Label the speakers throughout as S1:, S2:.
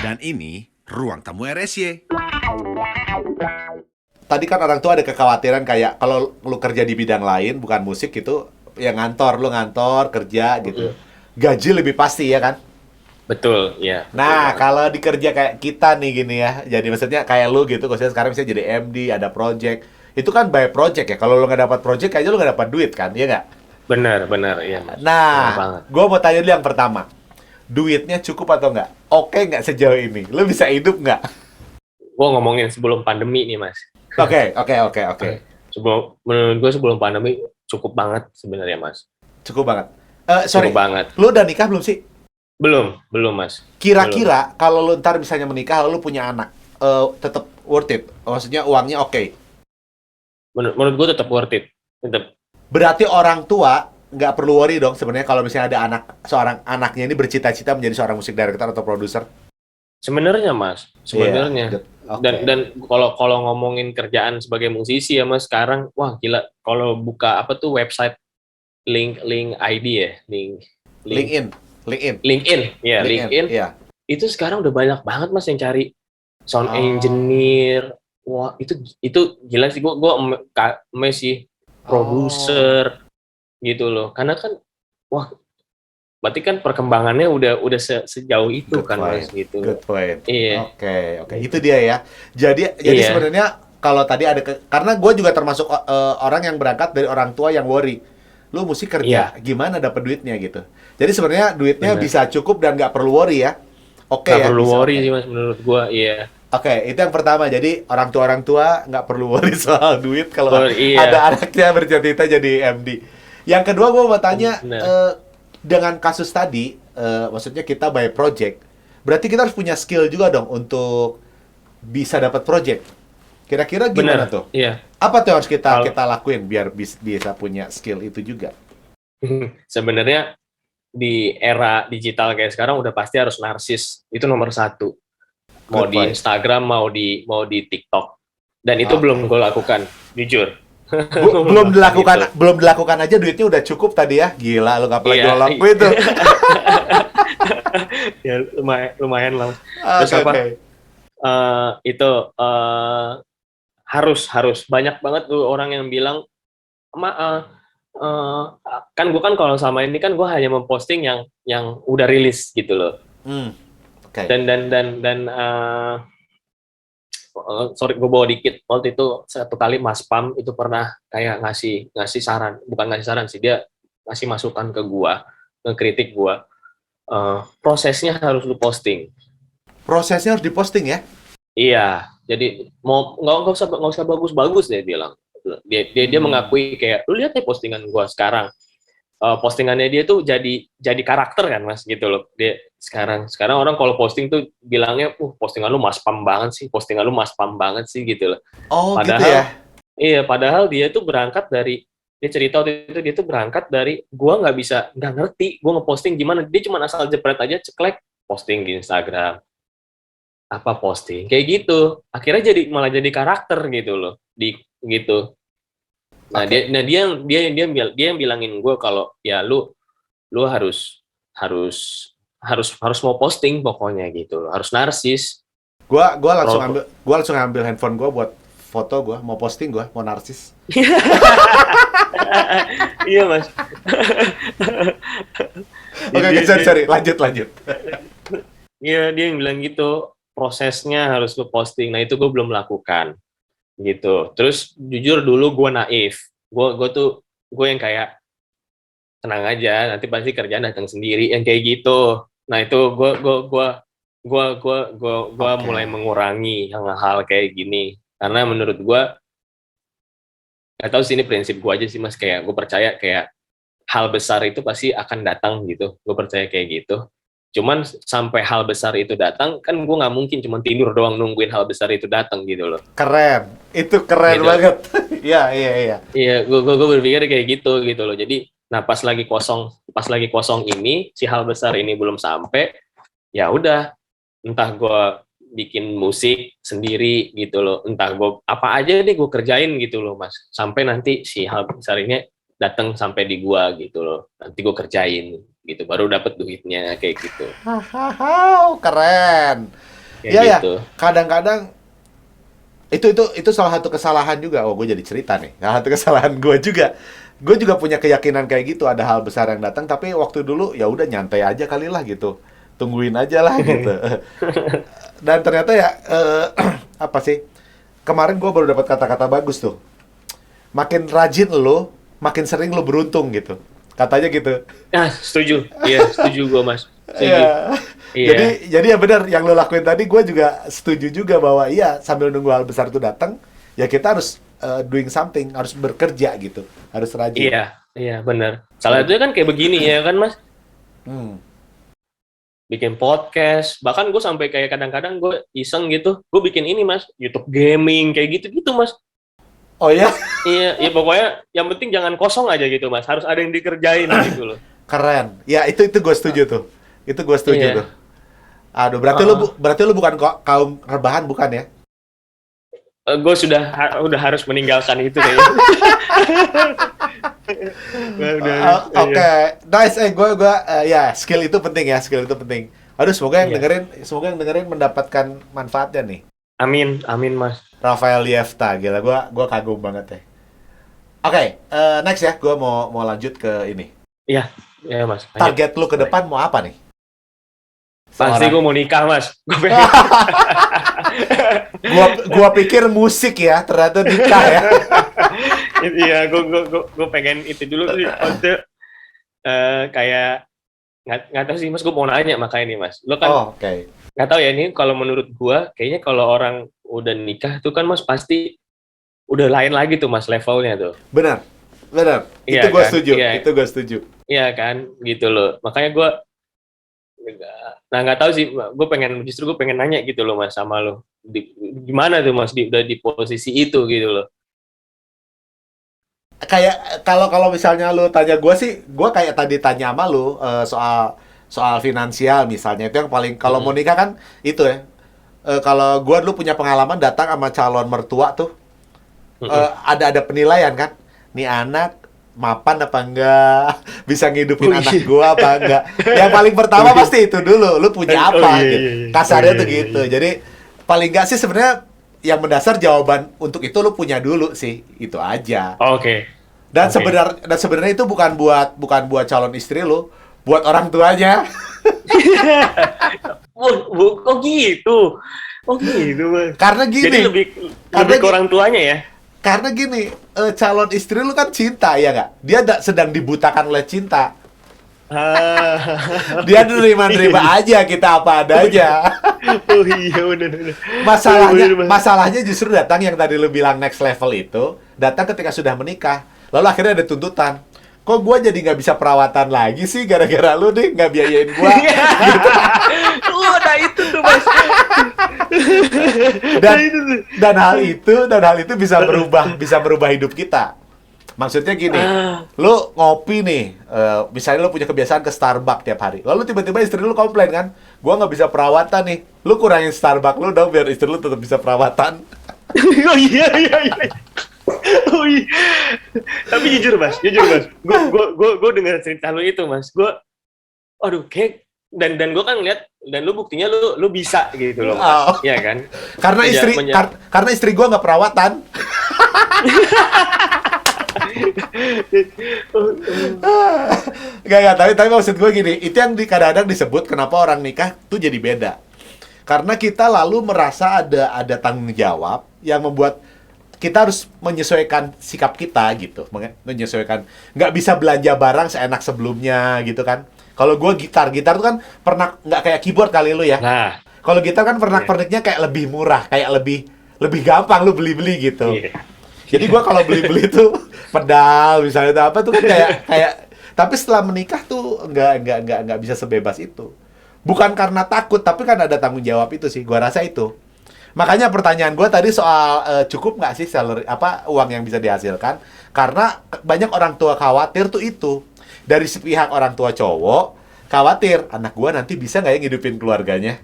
S1: Dan ini Ruang Tamu RSY.
S2: Tadi kan orang tua ada kekhawatiran kayak kalau lu kerja di bidang lain bukan musik gitu, ya lu ngantor kerja gitu,
S3: Mm-mm.
S2: gaji lebih pasti ya kan.
S3: Betul, ya, betul
S2: Nah,
S3: banget.
S2: kalau di kerja kayak kita nih gini ya, jadi maksudnya kayak lu gitu, khususnya sekarang bisa jadi MD, ada project, itu kan by project ya. Kalau lu nggak dapat project, kayaknya lu nggak dapat duit kan, iya nggak?
S3: Benar, benar, iya Mas. Benar
S2: Nah,
S3: banget.
S2: gue mau tanya dulu yang pertama, duitnya cukup atau nggak? Oke nggak sejauh ini? Lu bisa hidup nggak?
S3: Gue ngomongin sebelum pandemi nih Mas.
S2: Oke.
S3: Menurut gue sebelum pandemi cukup banget sebenarnya Mas.
S2: Cukup banget.
S3: Cukup
S2: Sorry,
S3: banget.
S2: lu udah nikah belum sih?
S3: Belum Mas. Belum.
S2: Kira-kira kalau lu ntar misalnya menikah lalu punya anak, tetap worth it? Maksudnya uangnya oke.
S3: Menurut gue tetap worth it. Tetap.
S2: Berarti orang tua nggak perlu worry dong sebenarnya kalau misalnya ada seorang anaknya ini bercita-cita menjadi seorang musik director atau produser.
S3: Sebenarnya Mas,
S2: Iya,
S3: sebenarnya.
S2: good. Oke.
S3: Dan kalau ngomongin kerjaan sebagai musisi ya Mas sekarang, wah gila. Kalau buka apa tuh website link ID ya, link
S2: LinkedIn, LinkedIn,
S3: LinkedIn, ya
S2: LinkedIn,
S3: LinkedIn.
S2: iya.
S3: Itu sekarang udah banyak banget Mas yang cari sound
S2: Oh,
S3: engineer. Wah, itu gila sih gua ame sih
S2: oh,
S3: produser gitu loh. Karena kan wah, berarti kan perkembangannya udah sejauh itu
S2: good
S3: kan Mas
S2: point,
S3: gitu loh.
S2: good point.
S3: Iya,
S2: Oke, itu
S3: gitu.
S2: dia ya. Jadi
S3: Iya,
S2: sebenarnya kalau tadi karena gue juga termasuk orang yang berangkat dari orang tua yang worry. Lu mesti kerja,
S3: iya,
S2: gimana dapat duitnya gitu. Jadi sebenarnya duitnya
S3: benar.
S2: bisa cukup dan nggak perlu worry ya. Oke
S3: Nggak
S2: ya,
S3: perlu
S2: bisa
S3: worry
S2: oke.
S3: sih Mas menurut gua. Iya.
S2: Oke, itu yang pertama. Jadi orang tua nggak perlu worry soal duit kalau ada
S3: Iya,
S2: anaknya bercita-cita jadi MD. Yang kedua gue mau tanya,
S3: benar.
S2: dengan kasus tadi, maksudnya kita by project, berarti kita harus punya skill juga dong untuk bisa dapat project. Kira-kira gimana
S3: Benar.
S2: tuh?
S3: Iya.
S2: Apa tuh yang harus kita
S3: Kalau
S2: kita lakuin biar bisa punya skill itu juga?
S3: sebenarnya di era digital kayak sekarang udah pasti harus narsis. Itu nomor satu. Mau
S2: Good
S3: di
S2: point.
S3: Instagram, mau di TikTok. Dan itu belum
S2: Oke.
S3: gue lakukan, jujur. Gue belum
S2: Belum
S3: lakukan
S2: dilakukan,
S3: itu.
S2: belum dilakukan aja duitnya udah cukup tadi ya. Gila, lu nggak
S3: Iya,
S2: lagi ngelakuin tuh.
S3: ya lumayan, lumayan lah. Terus
S2: Oke,
S3: apa?
S2: oke.
S3: Itu harus harus banyak banget tuh orang yang bilang, eh, kan gue kan kalau sama ini kan gue hanya memposting yang udah rilis gitu loh.
S2: Hmm, oke.
S3: Dan sorry gue bawa dikit, waktu itu satu kali Mas Pam itu pernah kayak ngasih ngasih saran, bukan ngasih saran sih, dia ngasih masukan ke gua, ngekritik gua, prosesnya harus lu posting.
S2: Prosesnya harus diposting ya.
S3: Iya, jadi mau nggak usah bagus-bagus, dia bilang. Dia
S2: Hmm,
S3: mengakui kayak lu lihat deh postingan gua sekarang. Postingannya dia tuh jadi karakter kan Mas gitu loh. Dia sekarang orang kalau posting tuh bilangnya, postingan lu Mas Pam banget sih, postingan lu Mas Pam banget sih gitu loh.
S2: oh gitu ya.
S3: Padahal iya, padahal dia tuh berangkat dari, dia cerita waktu itu, dia tuh berangkat dari gua nggak ngerti gua ngeposting gimana, dia cuma asal jepret aja ceklek posting di Instagram, apa posting kayak gitu, akhirnya malah jadi karakter gitu loh di gitu. Nah dia
S2: Oke.
S3: nah dia dia yang bilangin gue kalau ya lu harus harus mau posting pokoknya gitu loh, harus narsis.
S2: Gua langsung
S3: Pro,
S2: ambil gua langsung ambil handphone gua buat foto gua, mau posting gua, mau narsis.
S3: iya Mas.
S2: Oke,
S3: dia,
S2: oke, sorry,
S3: dia,
S2: sorry. Lanjut, lanjut.
S3: dia yang bilang gitu, prosesnya harus lu posting. Nah itu gue belum lakukan gitu. Terus jujur dulu gue naif, gue yang kayak tenang aja, nanti pasti kerjaan datang sendiri, yang kayak gitu. Nah itu gue mulai
S2: Oke.
S3: mengurangi hal-hal kayak gini, karena menurut gue, gak tahu sih, ini prinsip gue aja sih Mas, kayak gue percaya kayak hal besar itu pasti akan datang gitu, gue percaya kayak gitu. Cuman sampai hal besar itu datang, kan gue nggak mungkin cuma tidur doang nungguin hal besar itu datang gitu loh.
S2: Keren. Itu keren
S3: Gitu.
S2: banget. Iya, iya, iya.
S3: Iya, gue berpikir kayak gitu loh. Jadi, nah pas lagi kosong ini, si hal besar ini belum sampai, ya udah, entah gue bikin musik sendiri gitu loh, entah gue apa aja deh gue kerjain gitu loh Mas, sampai nanti si hal besar ini datang sampai di gue gitu loh, nanti gue kerjain gitu, baru dapat duitnya kayak gitu.
S2: Hahaha, keren.
S3: kayak
S2: Iya ya,
S3: gitu.
S2: kadang-kadang itu salah satu kesalahan juga. Oh, gue jadi cerita nih. Salah satu kesalahan gue juga. Gue juga punya keyakinan kayak gitu, ada hal besar yang datang, tapi waktu dulu ya udah nyantai aja kali lah gitu. Tungguin aja lah gitu. Dan ternyata ya apa sih? Kemarin gue baru dapat kata-kata bagus tuh. Makin rajin lo, makin sering lo beruntung gitu. Katanya gitu.
S3: Nah, setuju. Iya, setuju gue, Mas. Setuju.
S2: Iya.
S3: Iya.
S2: Jadi ya benar yang lo lakuin tadi, gue juga setuju juga bahwa iya, sambil nunggu hal besar itu datang, ya kita harus doing something, harus bekerja gitu, harus rajin.
S3: Iya, benar. Salah satunya kan kayak begini ya kan, Mas?
S2: Hmm.
S3: Bikin podcast. Bahkan gue sampai kayak kadang-kadang gue iseng gitu. Gue bikin ini, Mas. YouTube gaming, kayak gitu-gitu, Mas.
S2: Oh ya,
S3: Iya, pokoknya yang penting jangan kosong aja gitu, Mas. Harus ada yang dikerjain gitu loh.
S2: keren. Ya itu gue setuju tuh. Itu gue setuju
S3: Iya.
S2: tuh. Aduh, berarti lu bukan kaum rebahan bukan ya?
S3: Gue udah harus meninggalkan itu kayaknya.
S2: Oke, nice. Gue ya skill itu penting ya, skill itu penting. Aduh, semoga yang
S3: Iya.
S2: dengerin mendapatkan manfaatnya nih.
S3: Amin, Mas.
S2: Rafael Liefta, gila, gue kagum banget ya. Oke, next ya, gue mau lanjut ke ini.
S3: Iya, Mas. Lanjut.
S2: Target lu ke depan mau apa nih?
S3: Pasti gue mau nikah, Mas.
S2: Gua pikir musik ya, ternyata nikah ya.
S3: Iya, gue pengen itu dulu sih. Maksudnya, kayak nggak tahu sih, Mas. Gue mau nanya makanya nih, Mas. Lo kan
S2: Oke.
S3: nggak tahu ya, ini kalau menurut gue, kayaknya kalau orang udah nikah tuh kan, Mas, pasti udah lain lagi tuh, Mas, levelnya tuh.
S2: Benar.
S3: Iya
S2: Itu gue
S3: kan?
S2: setuju.
S3: Iya.
S2: Itu gue setuju.
S3: Iya kan, gitu loh. Makanya gue, nah nggak tahu sih, justru gue pengen nanya gitu loh, Mas, sama lo. Gimana tuh, Mas, udah di posisi itu gitu loh.
S2: Kayak kalau misalnya lu tanya gue sih, gue kayak tadi tanya sama lu soal finansial misalnya, itu yang paling kalau mau nikah kan itu ya. Kalau gue dulu punya pengalaman datang sama calon mertua tuh, ada penilaian kan, nih anak mapan apa enggak, bisa ngidupin anak gua apa enggak. Yang paling pertama pasti itu dulu, lu punya apa gitu. Kasarnya tuh gitu. Jadi paling enggak sih sebenarnya yang mendasar jawaban untuk itu lu punya dulu sih, itu aja.
S3: Oke.
S2: Dan sebenarnya itu bukan buat calon istri lu, buat orang tuanya.
S3: Oh gitu. Oh gitu, Mas.
S2: Karena gini.
S3: Jadi lebih ke orang tuanya ya?
S2: Karena gini, calon istri lu kan cinta, ya nggak? Dia sedang dibutakan oleh cinta. Dia nerima aja kita apa adanya.
S3: Oh iya, benar.
S2: Masalahnya justru datang yang tadi lu bilang next level itu, datang ketika sudah menikah. Lalu akhirnya ada tuntutan. Kok gua jadi nggak bisa perawatan lagi sih gara-gara lu nih nggak biayain gua? Gitu.
S3: Nah itu tuh, Mas.
S2: Dan hal itu bisa berubah hidup kita. Maksudnya gini, lu ngopi nih, misalnya lu punya kebiasaan ke Starbucks tiap hari, lalu tiba-tiba istri lu komplain kan, gua nggak bisa perawatan nih, lu kurangin Starbucks lu dong biar istri lu tetap bisa perawatan.
S3: Oh iya. Oh iya. Tapi jujur mas, gue dengar cerita lu itu mas, aduh kayak dan gue kan lihat dan lu buktinya lu bisa gitu loh, mas. Iya kan?
S2: Karena istri gue nggak perawatan. Gak, tapi maksud gue gini, itu yang kadang-kadang disebut kenapa orang nikah tuh jadi beda. Karena kita lalu merasa ada tanggung jawab yang membuat kita harus menyesuaikan sikap kita gitu, menyesuaikan, nggak bisa belanja barang seenak sebelumnya gitu kan. Kalau gue gitar tuh kan pernah nggak kayak keyboard kali lu ya.
S3: Nah,
S2: kalau gitar kan perniknya kayak lebih murah, kayak lebih gampang lu beli gitu. Jadi gue kalau beli tuh pedal misalnya apa tuh kan kayak tapi setelah menikah tuh nggak bisa sebebas itu. Bukan karena takut, tapi kan ada tanggung jawab itu sih. Gue rasa itu. Makanya pertanyaan gue tadi soal cukup nggak sih salary uang yang bisa dihasilkan? Karena banyak orang tua khawatir tuh itu. Dari pihak orang tua cowok khawatir anak gue nanti bisa nggak ya ngidupin keluarganya.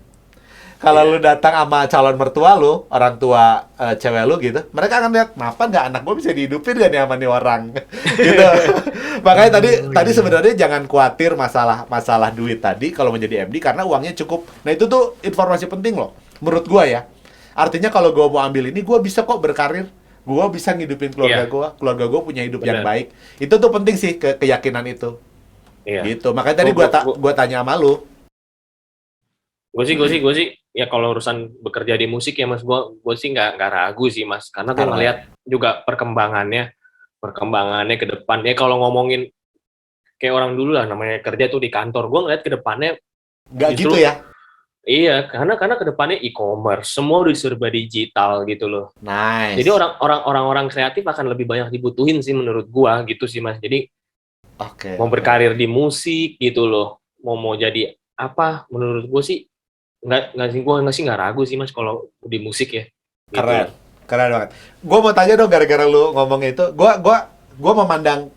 S2: Kalau lu datang sama calon mertua lu, orang tua cewek lu gitu, mereka akan lihat, kenapa nggak anak gue bisa dihidupin gak nih sama nih orang? Gitu. Makanya tadi sebenarnya jangan khawatir masalah duit tadi kalau menjadi MD karena uangnya cukup. Nah itu tuh informasi penting loh. Menurut gua ya. Artinya kalau gua mau ambil ini, gua bisa kok berkarir. Gua bisa ngidupin keluarga
S3: Iya,
S2: gua. Keluarga gua punya hidup yang
S3: benar.
S2: baik. Itu tuh penting sih, keyakinan itu.
S3: Iya.
S2: Gitu. Makanya tadi
S3: Gue
S2: gua tanya sama lu.
S3: gue sih ya kalau urusan bekerja di musik ya mas, gue sih nggak ragu sih mas, karena gue
S2: Karena
S3: ngelihat juga perkembangannya ke depan ya. Kalau ngomongin kayak orang dulu lah, namanya kerja tuh di kantor, gue ngeliat ke depannya
S2: nggak gitu
S3: justru
S2: ya.
S3: iya, karena ke depannya e-commerce, semua udah serba digital gitu loh. Jadi
S2: Nice.
S3: orang kreatif akan lebih banyak dibutuhin sih menurut gua gitu sih mas. Jadi
S2: Oke,
S3: mau
S2: oke.
S3: berkarir di musik gitu loh, mau jadi apa, menurut gua sih nggak sih nggak ragu sih mas kalau di musik ya gitu
S2: Keren.
S3: loh.
S2: Keren banget. Gua mau tanya dong gara-gara lu ngomong itu. Gua memandang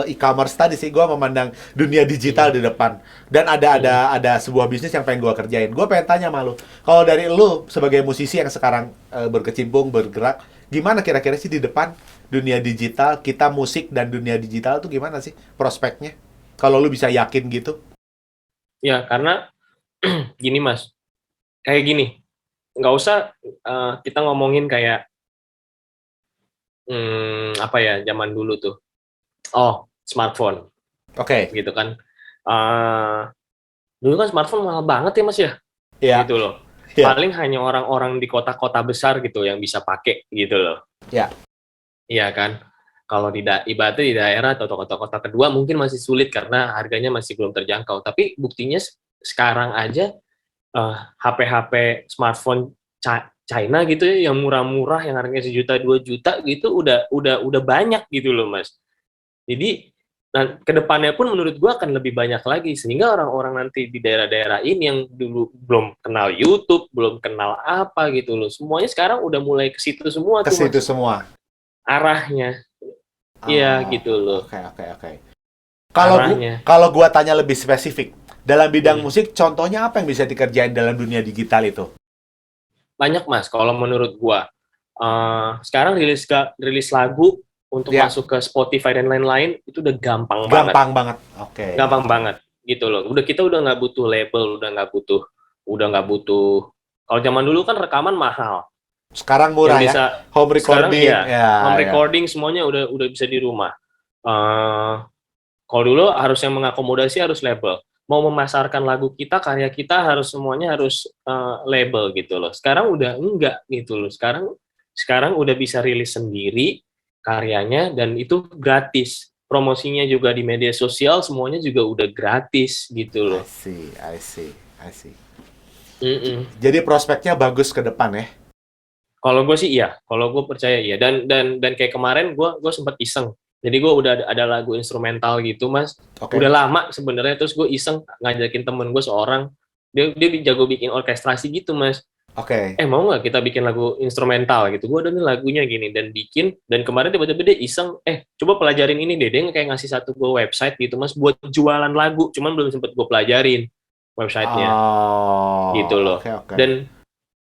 S2: e-commerce tadi sih, gua memandang dunia digital
S3: Mm,
S2: di depan. Dan ada sebuah bisnis yang pengen gua kerjain. Gua pengen tanya sama lu. Kalau dari lu sebagai musisi yang sekarang berkecimpung, bergerak, gimana kira-kira sih di depan dunia digital, kita musik dan dunia digital tuh gimana sih prospeknya? Kalau lu bisa yakin gitu.
S3: Ya karena gini mas, kayak gini, nggak usah kita ngomongin kayak apa ya zaman dulu tuh, oh smartphone
S2: Oke.
S3: gitu kan. Eh, Dulu kan smartphone mahal banget ya mas ya,
S2: Iya,
S3: gitu loh.
S2: iya,
S3: Paling hanya orang-orang di kota-kota besar gitu yang bisa pakai gitu loh.
S2: iya.
S3: Iya kan? Kalau ibaratnya di daerah atau kota-kota kedua mungkin masih sulit karena harganya masih belum terjangkau. Tapi buktinya sekarang aja HP-HP smartphone China gitu ya yang murah-murah yang harganya 1 juta 2 juta gitu udah banyak gitu loh mas. Jadi kedepannya pun menurut gua akan lebih banyak lagi sehingga orang-orang nanti di daerah-daerah ini yang dulu belum kenal YouTube, belum kenal apa gitu loh, semuanya sekarang udah mulai ke situ semua
S2: Ke
S3: tuh
S2: situ
S3: mas
S2: semua.
S3: arahnya. Iya
S2: Oh,
S3: gitu loh
S2: oke, oke, oke.
S3: arahnya.
S2: Kalau gua tanya lebih spesifik, dalam bidang
S3: Hmm.
S2: musik, contohnya apa yang bisa dikerjain dalam dunia digital itu?
S3: Banyak mas kalau menurut gua. Sekarang rilis lagu untuk
S2: Ya,
S3: masuk ke Spotify dan lain-lain itu udah gampang banget,
S2: gampang banget. Oke,
S3: gampang
S2: oke.
S3: banget gitu loh. Kita udah nggak butuh label, udah nggak butuh. Kalau zaman dulu kan rekaman mahal,
S2: Sekarang
S3: yang
S2: murah ya.
S3: bisa
S2: Home
S3: sekarang
S2: recording,
S3: iya home
S2: ya, ya.
S3: recording semuanya udah bisa di rumah. Eh, Kalau dulu harus yang mengakomodasi harus label. Mau memasarkan lagu kita, karya kita harus semuanya harus label gitu loh. Sekarang udah enggak gitu loh. Sekarang udah bisa rilis sendiri karyanya dan itu gratis. Promosinya juga di media sosial semuanya juga udah gratis gitu
S2: I
S3: loh.
S2: see, I see, I see.
S3: Mm-mm.
S2: Jadi prospeknya bagus ke depan ya.
S3: Kalau gue sih iya, kalau gue percaya iya. Dan kayak kemarin gue sempat iseng. Jadi gue udah ada lagu instrumental gitu mas. Udah
S2: Oke,
S3: lama sebenarnya. Terus gue iseng ngajakin temen gue seorang. Dia jago bikin orkestrasi gitu mas.
S2: oke.
S3: Mau nggak kita bikin lagu instrumental gitu? Gue udah nih lagunya gini dan bikin. Dan kemarin tiba-tiba dia iseng. Coba pelajarin ini deh. Dia kayak ngasih satu gue website gitu mas buat jualan lagu. Cuman belum sempet gue pelajarin websitenya gitu
S2: Oh,
S3: loh.
S2: oke, oke.
S3: Dan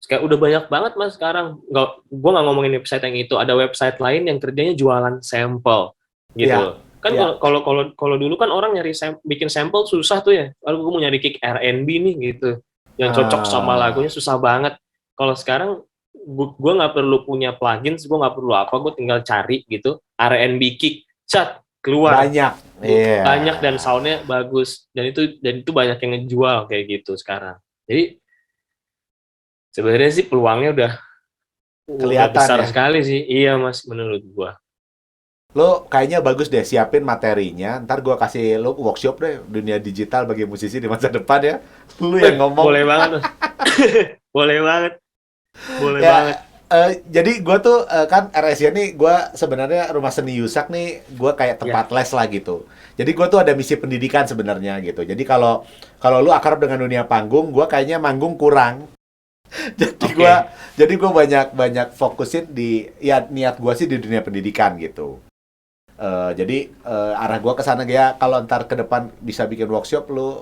S3: kayak udah banyak banget mas sekarang. Gue nggak ngomongin website yang itu, ada website lain yang kerjanya jualan sampel gitu
S2: Iya,
S3: loh. Kan
S2: iya.
S3: kalau dulu kan orang nyari bikin sampel susah tuh ya. Lalu gue mau nyari kick R&B nih gitu yang cocok sama
S2: Ah,
S3: lagunya susah banget. Kalau sekarang gue nggak perlu punya plugin, gue nggak perlu apa, gue tinggal cari gitu R&B kick, cat keluar
S2: banyak. Iya.
S3: banyak dan soundnya bagus dan itu banyak yang ngejual kayak gitu sekarang. Jadi sebenarnya sih peluangnya udah
S2: Kelihatan
S3: besar
S2: ya.
S3: sekali sih. Iya mas, menurut gua.
S2: Lo kayaknya bagus deh siapin materinya. Ntar gua kasih lo workshop deh dunia digital bagi musisi di masa depan ya. Lu yang ngomong.
S3: Boleh banget mas. Boleh banget. Boleh banget.
S2: Ya, jadi gua tuh kan RSI nih gua sebenarnya rumah seni Yusak nih gua kayak
S3: Ya,
S2: tempat les lah gitu. Jadi gua tuh ada misi pendidikan sebenarnya gitu. Jadi kalau kalau lu akrab dengan dunia panggung, gua kayaknya manggung kurang. Jadi
S3: oke.
S2: gua banyak banyak fokusin di ya niat gua sih di dunia pendidikan gitu. Jadi arah gua ke sana ya kalau ntar ke depan bisa bikin workshop lu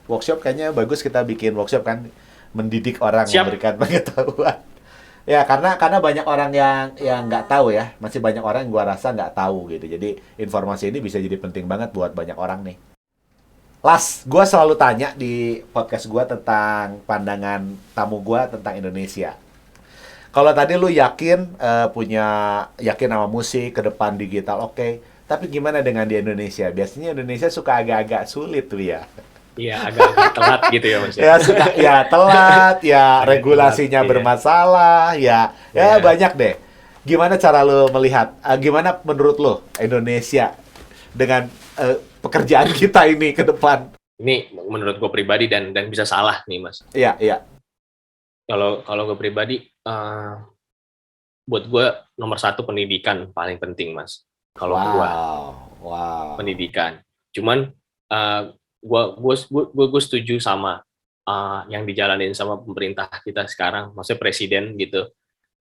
S2: workshop kayaknya bagus kita bikin workshop kan mendidik orang
S3: Siap.
S2: memberikan pengetahuan. Ya karena banyak orang yang nggak tahu ya masih banyak orang yang gua rasa nggak tahu gitu. Jadi informasi ini bisa jadi penting banget buat banyak orang nih. Las, gue selalu tanya di podcast gue tentang pandangan tamu gue tentang Indonesia. Kalau tadi lu yakin yakin sama musik ke depan digital, oke. Tapi gimana dengan di Indonesia? Biasanya Indonesia suka agak-agak sulit tuh ya.
S3: Iya, agak telat gitu ya Mas.
S2: Ya suka ya telat, ya
S3: Agak
S2: regulasinya
S3: telat, iya.
S2: bermasalah, ya
S3: Iya.
S2: banyak deh. Gimana cara lu melihat? Gimana menurut lu Indonesia dengan pekerjaan kita ini ke depan?
S3: Ini menurut gue pribadi dan bisa salah nih Mas.
S2: Iya, iya.
S3: Kalau gue pribadi, buat gue nomor satu pendidikan paling penting Mas. Kalau gue
S2: Wow.
S3: pendidikan. Cuman gue setuju sama yang dijalanin sama pemerintah kita sekarang, maksudnya presiden gitu.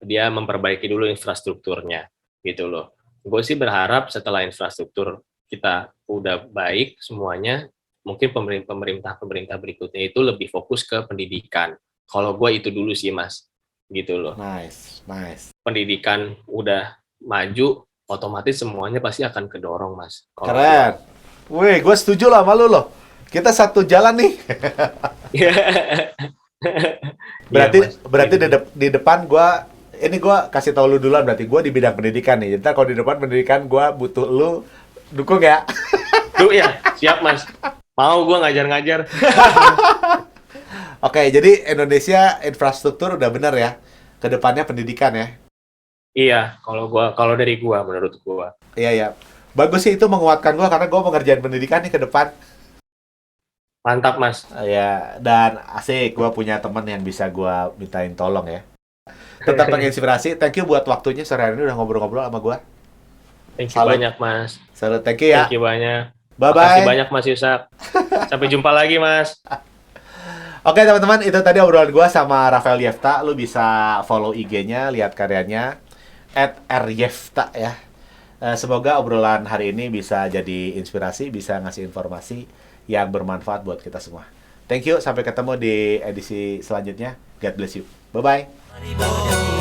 S3: Dia memperbaiki dulu infrastrukturnya gitu loh. Gue sih berharap setelah infrastruktur kita udah baik semuanya, mungkin pemerintah berikutnya itu lebih fokus ke pendidikan. Kalau gue itu dulu sih Mas, gitu loh.
S2: Nice.
S3: Pendidikan udah maju, otomatis semuanya pasti akan kedorong Mas. Kalau
S2: Keren. Wih, gue setuju lah sama lu loh. Kita satu jalan nih. Berarti di depan ini gue kasih tau lu duluan, berarti gue di bidang pendidikan nih. Jadi kalau di depan pendidikan gue butuh lu dukung ya.
S3: Duh ya, siap Mas. Mau gue ngajar-ngajar.
S2: Oke, jadi Indonesia infrastruktur udah bener ya. Kedepannya pendidikan ya.
S3: Iya, kalau dari gua menurut gua.
S2: Iya. Bagus sih itu menguatkan gue karena gue mau ngerjain pendidikan nih ke depan.
S3: Mantap Mas.
S2: Ya, dan asik gue punya teman yang bisa gue mintain tolong ya. Tetap menginspirasi. Thank you buat waktunya sore hari ini udah ngobrol-ngobrol sama gue.
S3: Thank you
S2: Salut.
S3: banyak Mas.
S2: Salut, thank you ya.
S3: Thank you banyak.
S2: Bye-bye.
S3: Makasih banyak Mas Yusak. Sampai jumpa lagi Mas.
S2: Oke teman-teman, itu tadi obrolan gue sama Rafael Yefta. Lu bisa follow IG-nya, lihat karyanya @ryefta ya. Semoga obrolan hari ini bisa jadi inspirasi, bisa ngasih informasi yang bermanfaat buat kita semua. Thank you, sampai ketemu di edisi selanjutnya. God bless you. Bye-bye.